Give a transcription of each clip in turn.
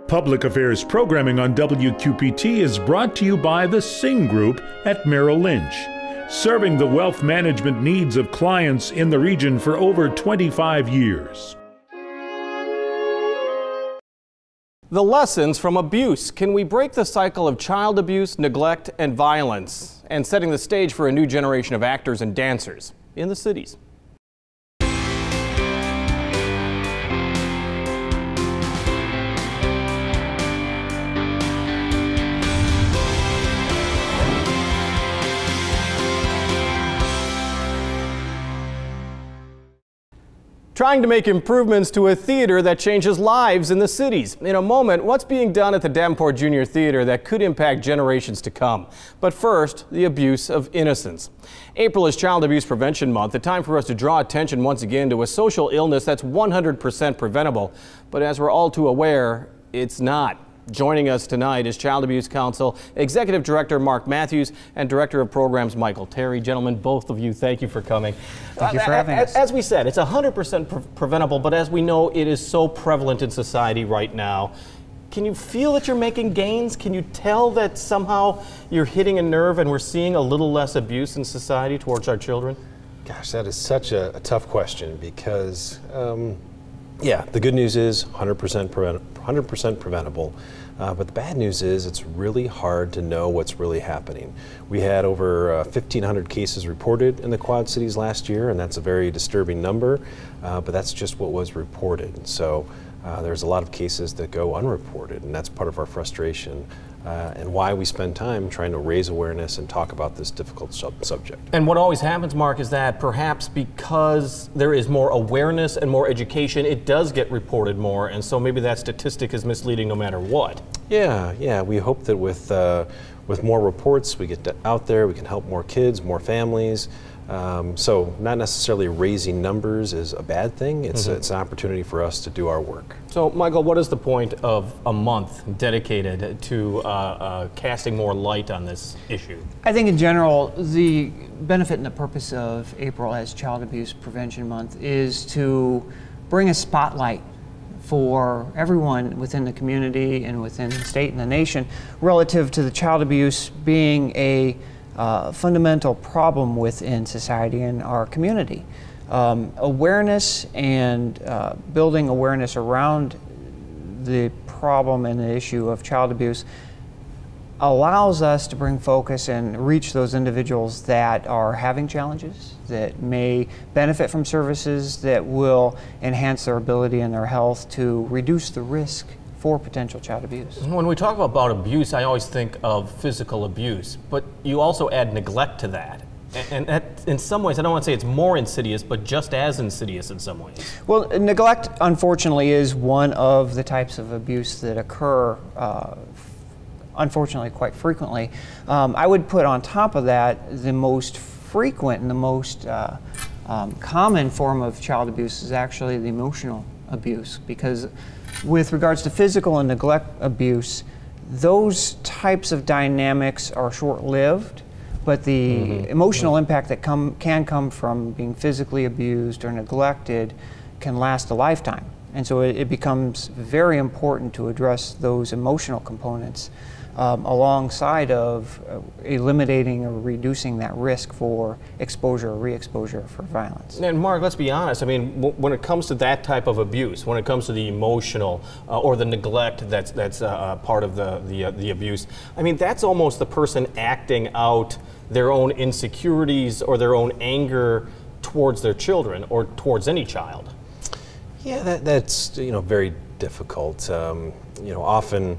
Public Affairs programming on WQPT is brought to you by the Singh Group at Merrill Lynch, serving the wealth management needs of clients in the region for over 25 years. The lessons from abuse. Can we break the cycle of child abuse, neglect, and violence, and setting the stage for a new generation of actors and dancers in the cities? Trying to make improvements to a theater that changes lives in the cities. In a moment, what's being done at the Davenport Junior Theater that could impact generations to come. But first, the abuse of innocence. April is Child Abuse Prevention Month, a time for us to draw attention once again to a social illness that's 100% preventable. But as we're all too aware, it's not. Joining us tonight is Child Abuse Council Executive Director Mark Matthews and Director of Programs Michael Terry. Gentlemen, both of you, thank you for coming. Thank you for having us. As we said, it's 100% preventable, but as we know, it is so prevalent in society right now. Can you feel that you're making gains? Can you tell that somehow you're hitting a nerve and we're seeing a little less abuse in society towards our children? Gosh, that is such a tough question because yeah, the good news is 100% preventable, but the bad news is it's really hard to know what's really happening. We had over 1,500 cases reported in the Quad Cities last year, and that's a very disturbing number, but that's just what was reported. So there's a lot of cases that go unreported, and that's part of our frustration and why we spend time trying to raise awareness and talk about this difficult subject. And what always happens, Mark, is that perhaps because there is more awareness and more education, it does get reported more, and so maybe that statistic is misleading no matter what. Yeah, we hope that with more reports, we get out there, we can help more kids, more families. So not necessarily raising numbers is a bad thing. It's an opportunity for us to do our work. So, Michael, what is the point of a month dedicated to casting more light on this issue? I think in general, the benefit and the purpose of April as Child Abuse Prevention Month is to bring a spotlight for everyone within the community and within the state and the nation relative to the child abuse being a fundamental problem within society and our community. Awareness and building awareness around the problem and the issue of child abuse allows us to bring focus and reach those individuals that are having challenges, that may benefit from services that will enhance their ability and their health to reduce the risk for potential child abuse. When we talk about abuse, I always think of physical abuse, but you also add neglect to that. And that, in some ways, I don't want to say it's more insidious, but just as insidious in some ways. Well, neglect, unfortunately, is one of the types of abuse that occur, unfortunately, quite frequently. I would put on top of that the most frequent and the most common form of child abuse is actually the emotional abuse, because with regards to physical and neglect abuse, those types of dynamics are short-lived, but the emotional impact that can come from being physically abused or neglected can last a lifetime. And so it becomes very important to address those emotional components alongside of eliminating or reducing that risk for exposure or re-exposure for violence. And Mark, let's be honest, I mean, when it comes to that type of abuse, when it comes to the emotional or the neglect that's part of the abuse, I mean, that's almost the person acting out their own insecurities or their own anger towards their children or towards any child. Yeah, that's very difficult. Often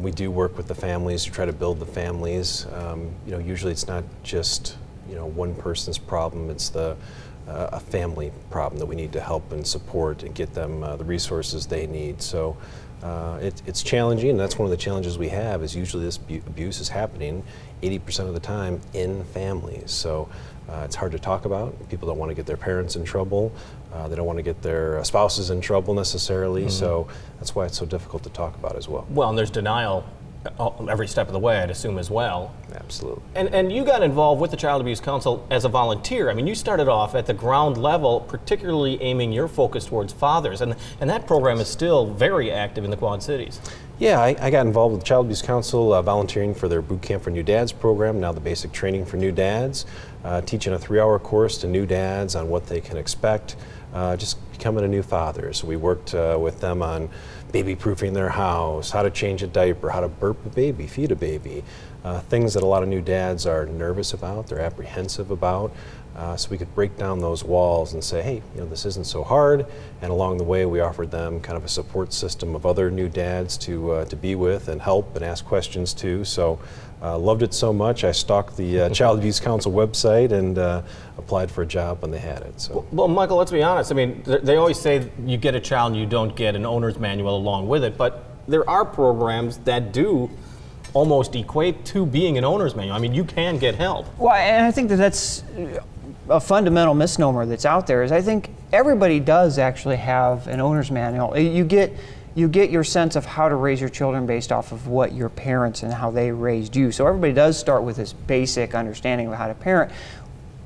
we do work with the families to try to build the families. Usually it's not just one person's problem. It's a family problem that we need to help and support and get them the resources they need. So it's challenging, and that's one of the challenges we have. Is usually this abuse is happening 80% of the time in families. So it's hard to talk about. People don't want to get their parents in trouble. They don't want to get their spouses in trouble necessarily. So that's why it's so difficult to talk about as well. Well, and there's denial every step of the way, I'd assume, as well. Absolutely. And you got involved with the Child Abuse Council as a volunteer. I mean, you started off at the ground level, particularly aiming your focus towards fathers, and that program is still very active in the Quad Cities. Yeah, I got involved with the Child Abuse Council, volunteering for their Boot Camp for New Dads program, now the basic training for new dads, teaching a 3-hour course to new dads on what they can expect, just becoming a new father. So we worked with them on baby-proofing their house, how to change a diaper, how to burp a baby, feed a baby, things that a lot of new dads are nervous about, they're apprehensive about. So we could break down those walls and say, hey, this isn't so hard. And along the way, we offered them kind of a support system of other new dads to be with and help and ask questions to. So loved it so much, I stalked the Child Abuse Council website and applied for a job when they had it. So. Well, Michael, let's be honest. I mean, they always say you get a child and you don't get an owner's manual along with it, but there are programs that do almost equate to being an owner's manual. I mean, you can get help. Well, and I think that's a fundamental misnomer that's out there. Is I think everybody does actually have an owner's manual. You get your sense of how to raise your children based off of what your parents and how they raised you. So everybody does start with this basic understanding of how to parent.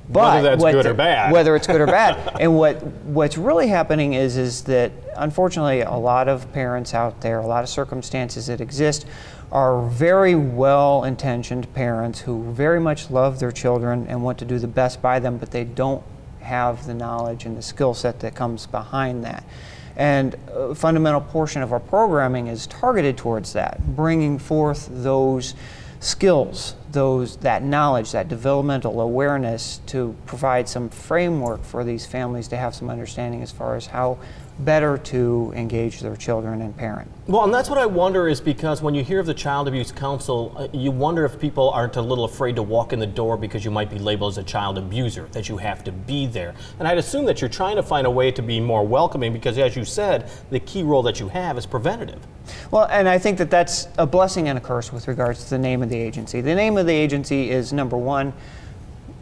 But whether that's good or bad. Whether it's good or bad. And what's really happening is that unfortunately a lot of parents out there, a lot of circumstances that exist, are very well-intentioned parents who very much love their children and want to do the best by them, but they don't have the knowledge and the skill set that comes behind that. And a fundamental portion of our programming is targeted towards that, bringing forth those skills, that knowledge, that developmental awareness to provide some framework for these families to have some understanding as far as how better to engage their children and parent. Well, and that's what I wonder, is because when you hear of the Child Abuse Council, you wonder if people aren't a little afraid to walk in the door because you might be labeled as a child abuser, that you have to be there. And I'd assume that you're trying to find a way to be more welcoming because, as you said, the key role that you have is preventative. Well, and I think that that's a blessing and a curse with regards to the name of the agency. The name of the agency is, number one,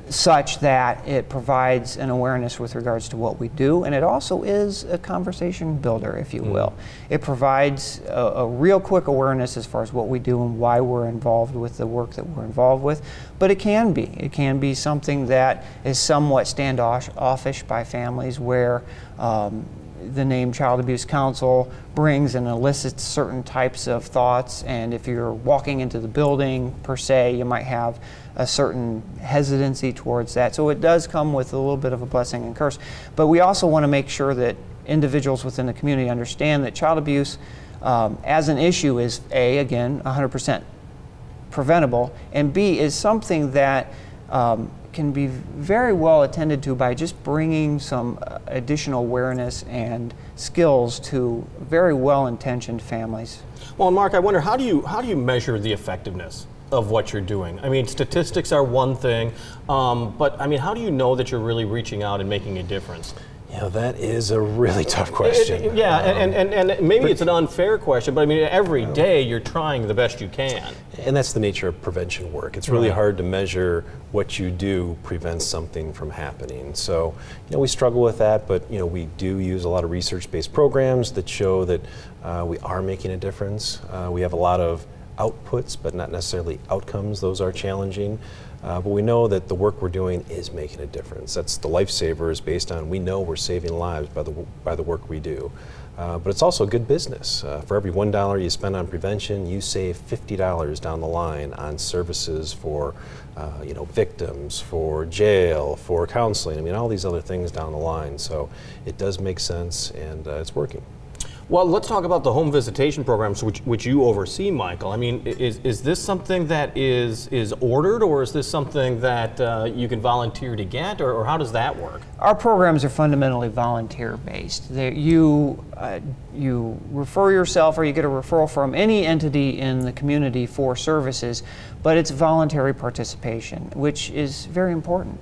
such that it provides an awareness with regards to what we do, and it also is a conversation builder, if you will. It provides a real quick awareness as far as what we do and why we're involved with the work that we're involved with. But it can be something that is somewhat standoffish by families, where the name Child Abuse Council brings and elicits certain types of thoughts, and if you're walking into the building per se, you might have a certain hesitancy towards that. So it does come with a little bit of a blessing and curse. But we also want to make sure that individuals within the community understand that child abuse as an issue is A, again, 100% preventable, and B, is something that can be very well attended to by just bringing some additional awareness and skills to very well-intentioned families. Well, Mark, I wonder, how do you measure the effectiveness of what you're doing? I mean, statistics are one thing, but I mean, how do you know that you're really reaching out and making a difference? That is a really tough question. And maybe it's an unfair question, but I mean, every day you're trying the best you can. And that's the nature of prevention work. It's really hard to measure what you do prevents something from happening. So, we struggle with that, but we do use a lot of research-based programs that show that we are making a difference. We have a lot of outputs, but not necessarily outcomes. Those are challenging. But we know that the work we're doing is making a difference. That's the Lifesaver, is based on, we know we're saving lives by the work we do. But it's also good business. For every $1 you spend on prevention, you save $50 down the line on services for victims, for jail, for counseling. I mean, all these other things down the line. So it does make sense, and it's working. Well, let's talk about the home visitation programs, which you oversee, Michael. I mean, is this something that is ordered, or is this something that you can volunteer to get, or how does that work? Our programs are fundamentally volunteer-based. You refer yourself, or you get a referral from any entity in the community for services, but it's voluntary participation, which is very important.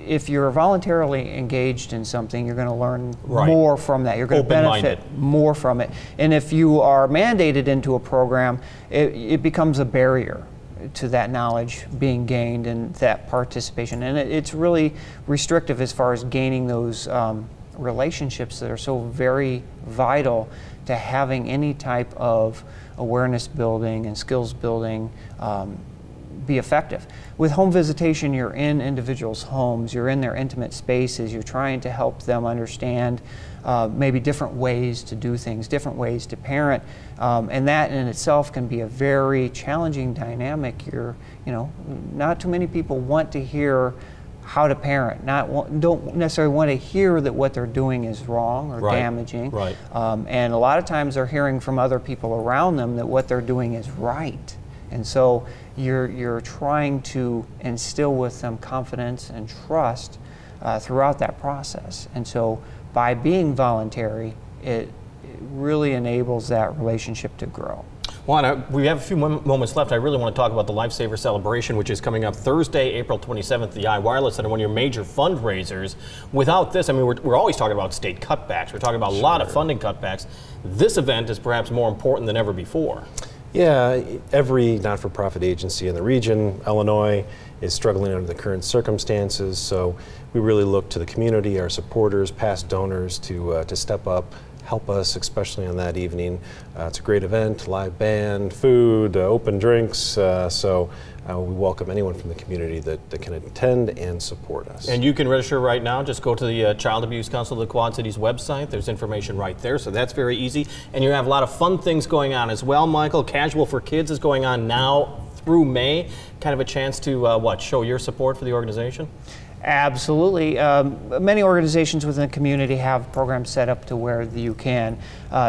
If you're voluntarily engaged in something, you're going to learn more from that. You're going to benefit more from it. And if you are mandated into a program, it becomes a barrier to that knowledge being gained and that participation. And it's really restrictive as far as gaining those relationships that are so very vital to having any type of awareness building and skills building be effective. With home visitation, you're in individuals' homes, you're in their intimate spaces, you're trying to help them understand maybe different ways to do things, different ways to parent, and that in itself can be a very challenging dynamic. Not too many people want to hear how to parent, don't necessarily want to hear that what they're doing is wrong or damaging. Right. And a lot of times they're hearing from other people around them that what they're doing is right. And so you're trying to instill with them confidence and trust throughout that process. And so by being voluntary, it really enables that relationship to grow. Well, we have a few moments left. I really want to talk about the Lifesaver Celebration, which is coming up Thursday, April 27th at the iWireless Center, one of your major fundraisers. Without this, I mean, we're always talking about state cutbacks. We're talking about a lot of funding cutbacks. This event is perhaps more important than ever before. Yeah, every not-for-profit agency in the region, Illinois, is struggling under the current circumstances, so we really look to the community, our supporters, past donors to step up, help us, especially on that evening. It's a great event, live band, food, open drinks, so we welcome anyone from the community that can attend and support us. And you can register right now. Just go to the Child Abuse Council of the Quad Cities website. There's information right there, so that's very easy. And you have a lot of fun things going on as well, Michael. Casual for Kids is going on now through May. Kind of a chance to, show your support for the organization? Absolutely. Many organizations within the community have programs set up to where you can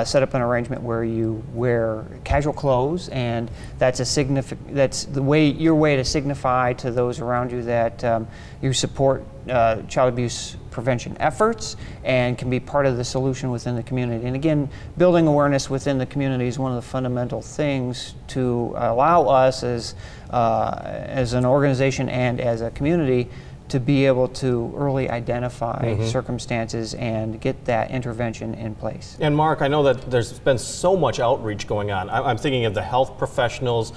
set up an arrangement where you wear casual clothes, and that's your way to signify to those around you that you support child abuse prevention efforts and can be part of the solution within the community. And again, building awareness within the community is one of the fundamental things to allow us as an organization and as a community to be able to early identify circumstances and get that intervention in place. And Mark, I know that there's been so much outreach going on. I'm thinking of the health professionals,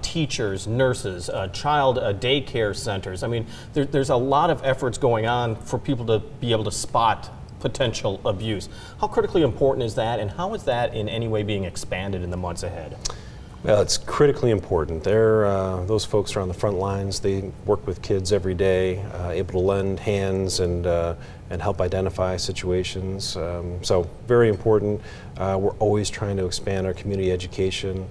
teachers, nurses, child daycare centers. I mean, there's a lot of efforts going on for people to be able to spot potential abuse. How critically important is that, and how is that in any way being expanded in the months ahead? Well, it's critically important. Those folks are on the front lines. They work with kids every day, able to lend hands and help identify situations. So very important. We're always trying to expand our community education.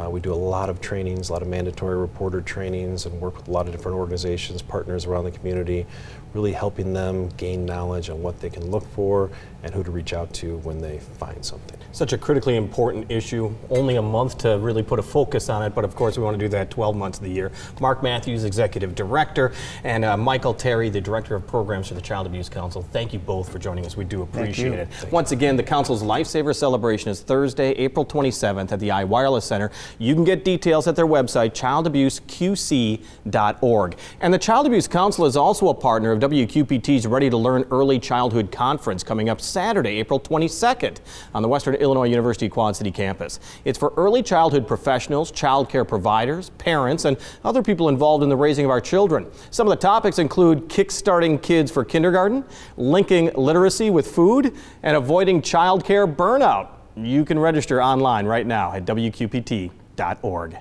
We do a lot of trainings, a lot of mandatory reporter trainings, and work with a lot of different organizations, partners around the community, really helping them gain knowledge on what they can look for and who to reach out to when they find something. Such a critically important issue. Only a month to really put a focus on it, but of course we want to do that 12 months of the year. Mark Matthews, Executive Director, and Michael Terry, the Director of Programs for the Child Abuse Council. Thank you both for joining us. We do appreciate it. Once again, the Council's Lifesaver Celebration is Thursday, April 27th at the iWireless Center. You can get details at their website, childabuseqc.org. And the Child Abuse Council is also a partner of WQPT's Ready to Learn Early Childhood Conference coming up Saturday, April 22nd on the Western Illinois University Quad City campus. It's for early childhood professionals, child care providers, parents, and other people involved in the raising of our children. Some of the topics include kickstarting kids for kindergarten, linking literacy with food, and avoiding child care burnout. You can register online right now at WQPT.org.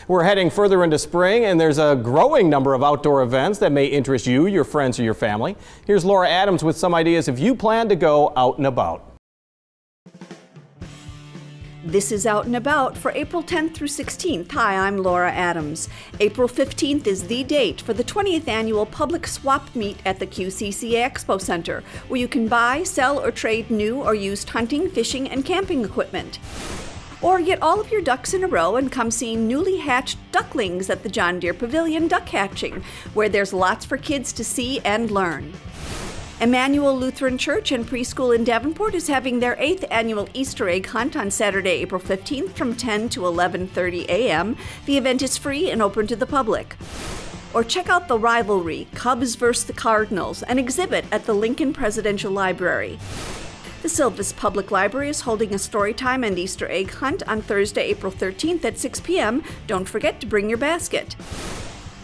We're heading further into spring, and there's a growing number of outdoor events that may interest you, your friends, or your family. Here's Laura Adams with some ideas if you plan to go out and about. This is Out and About for April 10th through 16th. Hi, I'm Laura Adams. April 15th is the date for the 20th annual Public Swap Meet at the QCCA Expo Center, where you can buy, sell, or trade new or used hunting, fishing, and camping equipment. Or get all of your ducks in a row and come see newly hatched ducklings at the John Deere Pavilion Duck Hatching, where there's lots for kids to see and learn. Emmanuel Lutheran Church and Preschool in Davenport is having their 8th annual Easter egg hunt on Saturday, April 15th from 10 to 11:30 a.m. The event is free and open to the public. Or check out the rivalry, Cubs vs. the Cardinals, an exhibit at the Lincoln Presidential Library. The Silvis Public Library is holding a storytime and Easter egg hunt on Thursday, April 13th at 6 p.m. Don't forget to bring your basket.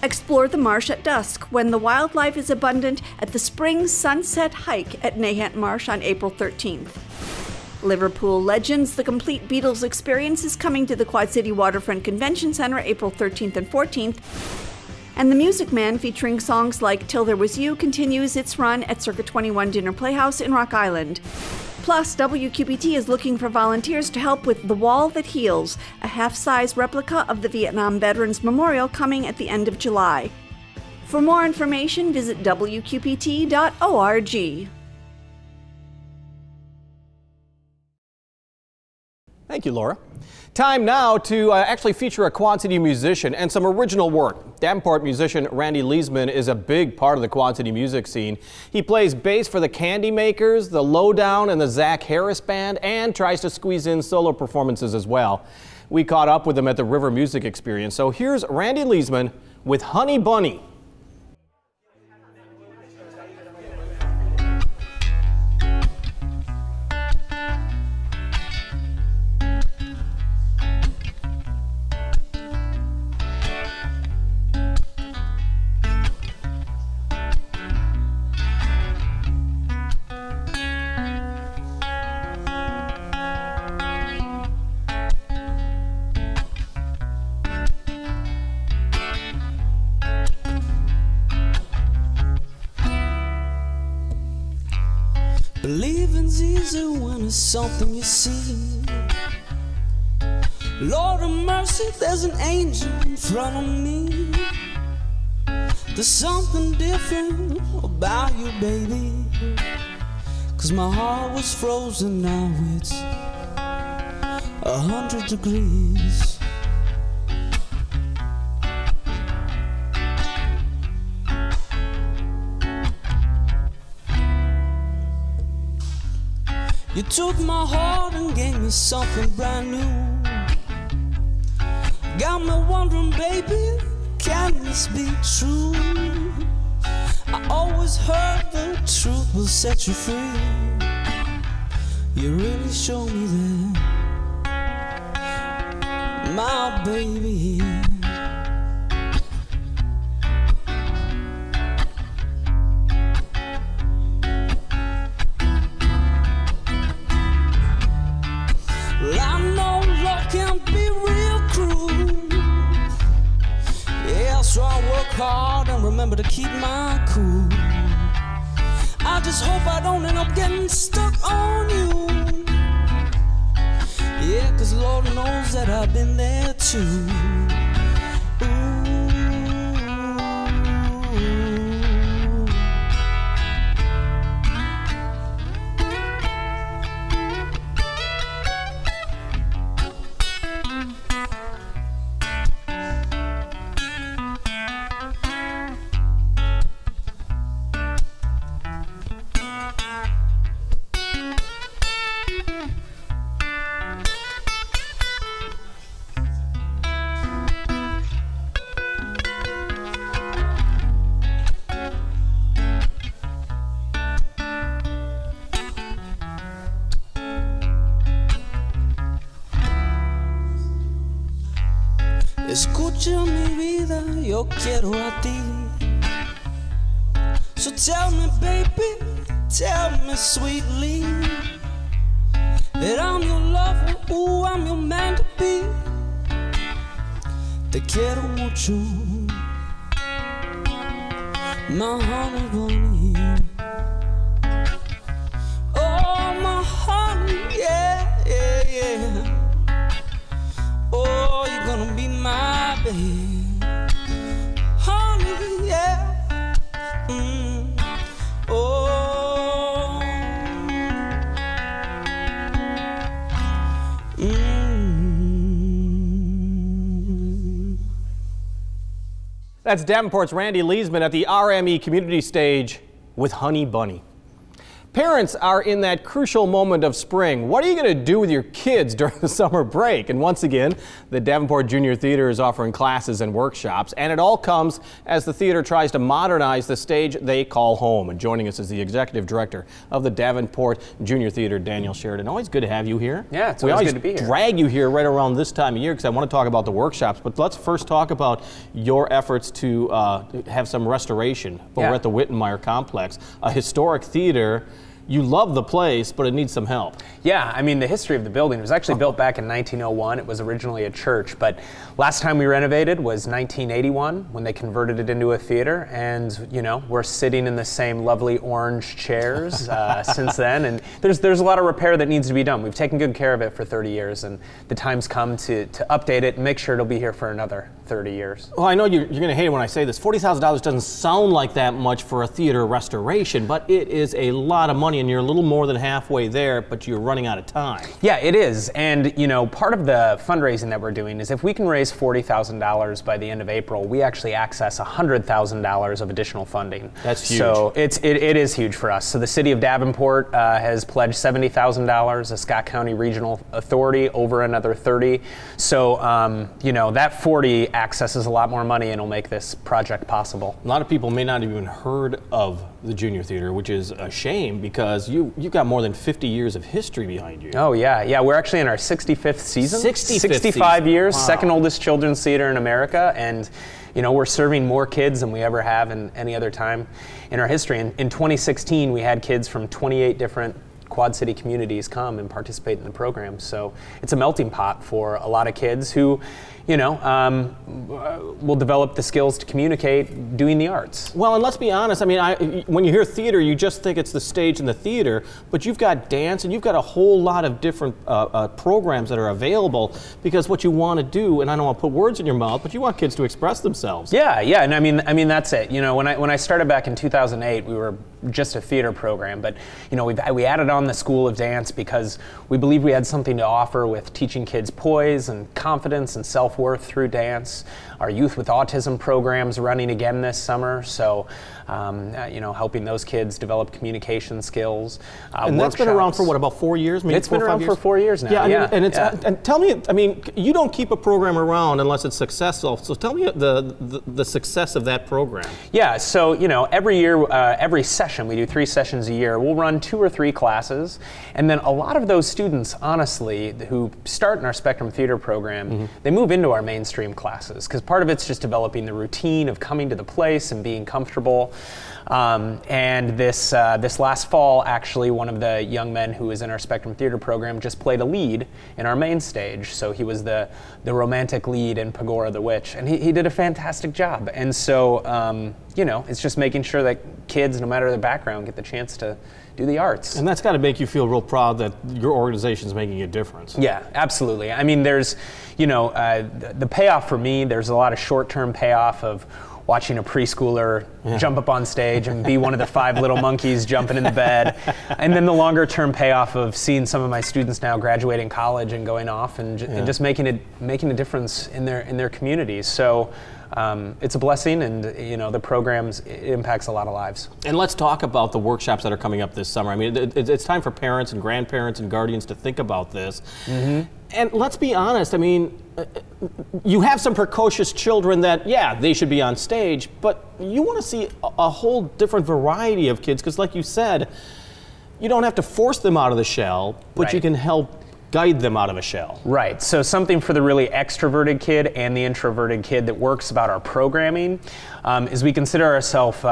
Explore the marsh at dusk when the wildlife is abundant at the Spring Sunset Hike at Nahant Marsh on April 13th. Liverpool Legends, the complete Beatles experience, is coming to the Quad City Waterfront Convention Center April 13th and 14th. And The Music Man, featuring songs like Till There Was You, continues its run at Circa 21 Dinner Playhouse in Rock Island. Plus, WQPT is looking for volunteers to help with The Wall That Heals, a half-size replica of the Vietnam Veterans Memorial coming at the end of July. For more information, visit WQPT.org. Thank you, Laura. Time now to actually feature a Quad City musician and some original work. Davenport musician Randy Leesman is a big part of the Quad City music scene. He plays bass for the Candy Makers, the Lowdown, and the Zach Harris Band, and tries to squeeze in solo performances as well. We caught up with him at the River Music Experience. So here's Randy Leesman with Honey Bunny. Believing's easy when it's something you see. Lord of mercy, there's an angel in front of me. There's something different about you, baby. 'Cause my heart was frozen, now it's 100 degrees. You took my heart and gave me something brand new. Got me wondering, baby, can this be true? I always heard the truth will set you free. You really show me that, my baby. So I work hard and remember to keep my cool. I just hope I don't end up getting stuck on you. Yeah, 'cause Lord knows that I've been there too. Escucha mi vida, yo quiero a ti. So tell me, baby, tell me sweetly that I'm your lover, ooh, I'm your man to be. Te quiero mucho, my honey bunny. Oh, my honey, yeah, yeah, yeah. Oh, you're gonna be my babe, honey, yeah. Oh, That's Davenport's Randy Leesman at the RME Community Stage with Honey Bunny. Parents are in that crucial moment of spring. What are you going to do with your kids during the summer break? And once again, the Davenport Junior Theater is offering classes and workshops, and it all comes as the theater tries to modernize the stage they call home. And joining us is the executive director of the Davenport Junior Theater, Daniel Sheridan. Always good to have you here. Yeah, it's always good to be here. We always drag you here right around this time of year because I want to talk about the workshops, but let's first talk about your efforts to have some restoration over at the Wittenmeyer Complex, a historic theater you love the place, but it needs some help. Yeah, I mean, the history of the building was actually built back in 1901. It was originally a church, but last time we renovated was 1981 when they converted it into a theater, and you know, we're sitting in the same lovely orange chairs since then, and there's a lot of repair that needs to be done. We've taken good care of it for 30 years, and the time's come to update it and make sure it'll be here for another 30 years. Well, I know you're going to hate it when I say this. $40,000 doesn't sound like that much for a theater restoration, but it is a lot of money, and you're a little more than halfway there, but you're running out of time. Yeah, it is. And, you know, part of the fundraising that we're doing is if we can raise $40,000 by the end of April, we actually access $100,000 of additional funding. That's huge. So it is huge for us. So the city of Davenport has pledged $70,000, the Scott County Regional Authority over another 30. So, you know, that 40 accesses a lot more money and will make this project possible. A lot of people may not have even heard of the Junior Theater, which is a shame because you've got more than 50 years of history behind you. Oh yeah, yeah. We're actually in our 65th season. 65 years, wow. Second oldest children's theater in America, and you know, we're serving more kids than we ever have in any other time in our history. In 2016, we had kids from 28 different Quad City communities come and participate in the program. So it's a melting pot for a lot of kids who, you know, will develop the skills to communicate doing the arts. Well, and let's be honest, I mean, when you hear theater, you just think it's the stage and the theater, but you've got dance and you've got a whole lot of different programs that are available because what you want to do, and I don't want to put words in your mouth, but you want kids to express themselves. Yeah, yeah, and I mean that's it. You know, when I started back in 2008, we were just a theater program, but you know, we added on the School of Dance because we believed we had something to offer with teaching kids poise and confidence and self-worth through dance. Our Youth with Autism program's running again this summer, so you know, helping those kids develop communication skills. And that's been around for what, about 4 years? Maybe it's been around for 4 years now. Yeah, yeah. And it's and tell me, I mean, you don't keep a program around unless it's successful. So tell me the success of that program. Yeah, so you know, every year, every session, we do 3 sessions a year. We'll run 2 or 3 classes, and then a lot of those students, honestly, who start in our Spectrum Theater program, they move into our mainstream classes because part of it's just developing the routine of coming to the place and being comfortable. And this last fall, actually, one of the young men who was in our Spectrum Theater program just played a lead in our main stage. So he was the romantic lead in Pagora the Witch, and he did a fantastic job. And so, you know, it's just making sure that kids, no matter their background, get the chance to do the arts. And that's got to make you feel real proud that your organization's making a difference. Yeah, absolutely. I mean, there's, you know, the payoff for me, there's a lot of short-term payoff of watching a preschooler jump up on stage and be one of the 5 little monkeys jumping in the bed. And then the longer term payoff of seeing some of my students now graduating college and going off and just making a difference in their communities. So it's a blessing, and you know, the programs, it impacts a lot of lives. And let's talk about the workshops that are coming up this summer. I mean, it's time for parents and grandparents and guardians to think about this. And let's be honest, I mean, you have some precocious children that, yeah, they should be on stage, but you want to see a whole different variety of kids, because like you said, you don't have to force them out of the shell, but Right. you can help guide them out of a shell. Right, so something for the really extroverted kid and the introverted kid that works about our programming is we consider ourselves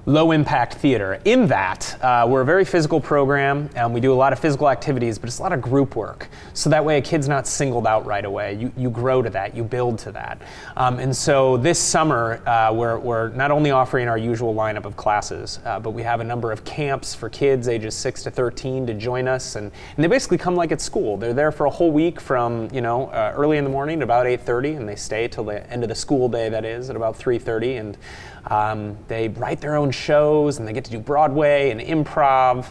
low impact theater. In that, we're a very physical program, and we do a lot of physical activities, but it's a lot of group work. So that way a kid's not singled out right away. You grow to that, you build to that. And so this summer, we're not only offering our usual lineup of classes, but we have a number of camps for kids ages 6 to 13 to join us, and they basically come like at school. They're there for a whole week from, you know, early in the morning at about 8:30, and they stay till the end of the school day, that is, at about 3:30, and they write their own shows, and they get to do Broadway and improv,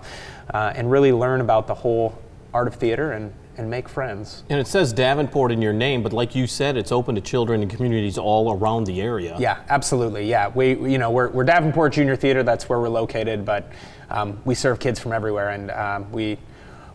and really learn about the whole art of theater and make friends. And it says Davenport in your name, but like you said, it's open to children and communities all around the area. Yeah, absolutely. Yeah, we're Davenport Junior Theater. That's where we're located, but we serve kids from everywhere, and we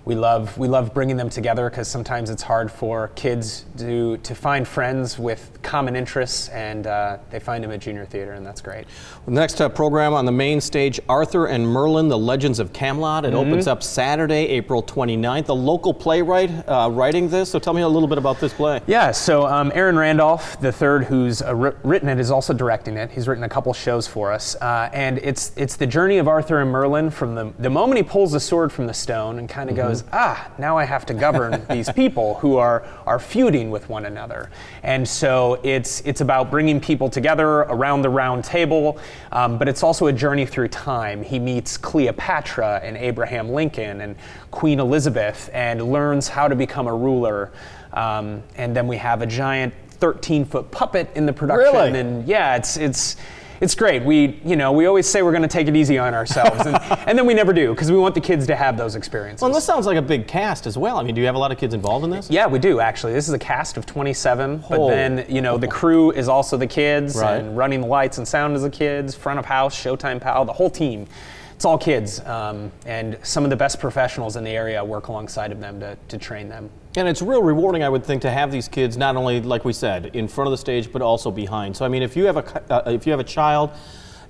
we love bringing them together because sometimes it's hard for kids to find friends with common interests, and they find them at Junior Theater, and that's great. Well, next program on the main stage, Arthur and Merlin, The Legends of Camelot. It opens up Saturday, April 29th. The local playwright writing this, so tell me a little bit about this play. Yeah, so Aaron Randolph III, who's written it, is also directing it. He's written a couple shows for us, and it's the journey of Arthur and Merlin from the moment he pulls the sword from the stone and kind of goes, now I have to govern these people who are feuding with one another. And so it's about bringing people together around the round table, but it's also a journey through time. He meets Cleopatra and Abraham Lincoln and Queen Elizabeth and learns how to become a ruler. And then we have a giant 13-foot puppet in the production. Really? And yeah, it's great. We always say we're going to take it easy on ourselves, and then we never do because we want the kids to have those experiences. Well, this sounds like a big cast as well. I mean, do you have a lot of kids involved in this? Yeah, we do actually. This is a cast of 27, but then the crew is also the kids, and running the lights and sound is the kids, front of house, Showtime Pal, the whole team. It's all kids, and some of the best professionals in the area work alongside of them to train them. And it's real rewarding, I would think, to have these kids not only, like we said, in front of the stage, but also behind. So, I mean, if you have a child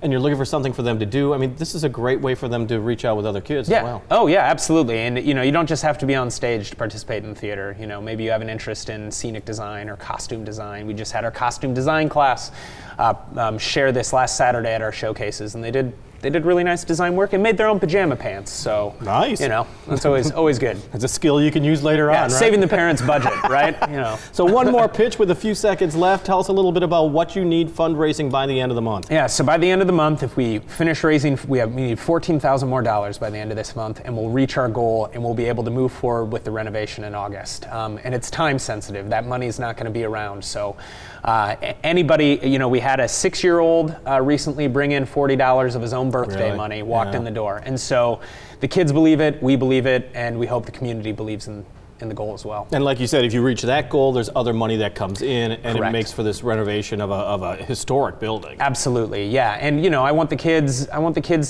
and you're looking for something for them to do, I mean, this is a great way for them to reach out with other kids as well. Oh, yeah, absolutely. And, you don't just have to be on stage to participate in theater. Maybe you have an interest in scenic design or costume design. We just had our costume design class share this last Saturday at our showcases, and they did really nice design work and made their own pajama pants. So nice. That's always good. It's a skill you can use later on, right? Saving the parents' budget, right? So one more pitch with a few seconds left. Tell us a little bit about what you need fundraising by the end of the month. Yeah, so by the end of the month, if we finish raising, we need $14,000 more by the end of this month, and we'll reach our goal, and we'll be able to move forward with the renovation in August. And it's time sensitive. That money is not going to be around. So anybody, we had a 6-year-old recently bring in $40 of his own birthday money, walked in the door. And so the kids believe it, we believe it, and we hope the community believes in the goal as well. And like you said, if you reach that goal, there's other money that comes in, and Correct. It makes for this renovation of a historic building. Absolutely, yeah. And I want the kids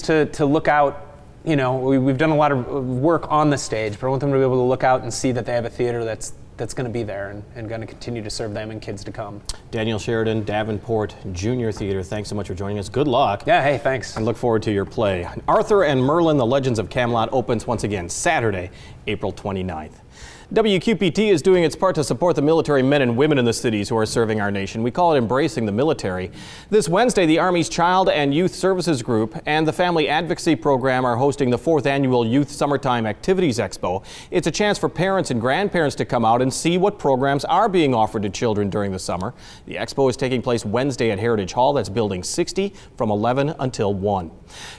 to look out. We've done a lot of work on the stage, but I want them to be able to look out and see that they have a theater that's going to be there and going to continue to serve them and kids to come. Daniel Sheridan, Davenport Junior Theater, thanks so much for joining us. Good luck. Yeah, hey, thanks. And look forward to your play. Arthur and Merlin, The Legends of Camelot opens once again Saturday, April 29th. WQPT is doing its part to support the military men and women in the cities who are serving our nation. We call it Embracing the Military. This Wednesday, the Army's Child and Youth Services Group and the Family Advocacy Program are hosting the 4th Annual Youth Summertime Activities Expo. It's a chance for parents and grandparents to come out and see what programs are being offered to children during the summer. The expo is taking place Wednesday at Heritage Hall. That's Building 60 from 11 until 1.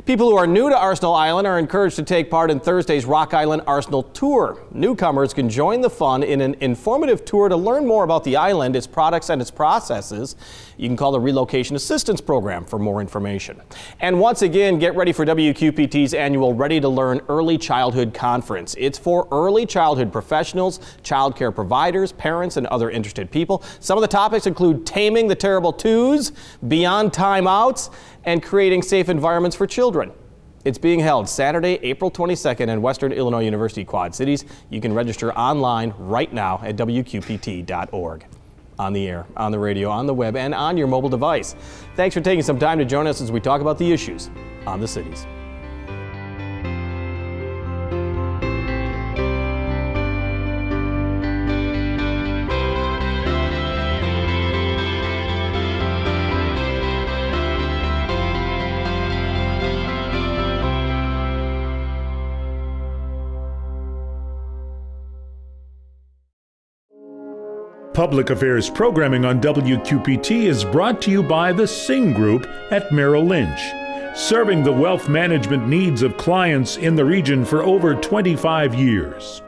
People who are new to Arsenal Island are encouraged to take part in Thursday's Rock Island Arsenal Tour. Newcomers can join the fun in an informative tour to learn more about the island, its products, and its processes. You can call the Relocation Assistance Program for more information. And once again, get ready for WQPT's annual Ready to Learn Early Childhood Conference. It's for early childhood professionals, child care providers, parents, and other interested people. Some of the topics include taming the terrible twos, beyond timeouts, and creating safe environments for children. It's being held Saturday, April 22nd in Western Illinois University Quad Cities. You can register online right now at WQPT.org. On the air, on the radio, on the web, and on your mobile device. Thanks for taking some time to join us as we talk about the issues on the cities. Public Affairs programming on WQPT is brought to you by the Sing Group at Merrill Lynch, serving the wealth management needs of clients in the region for over 25 years.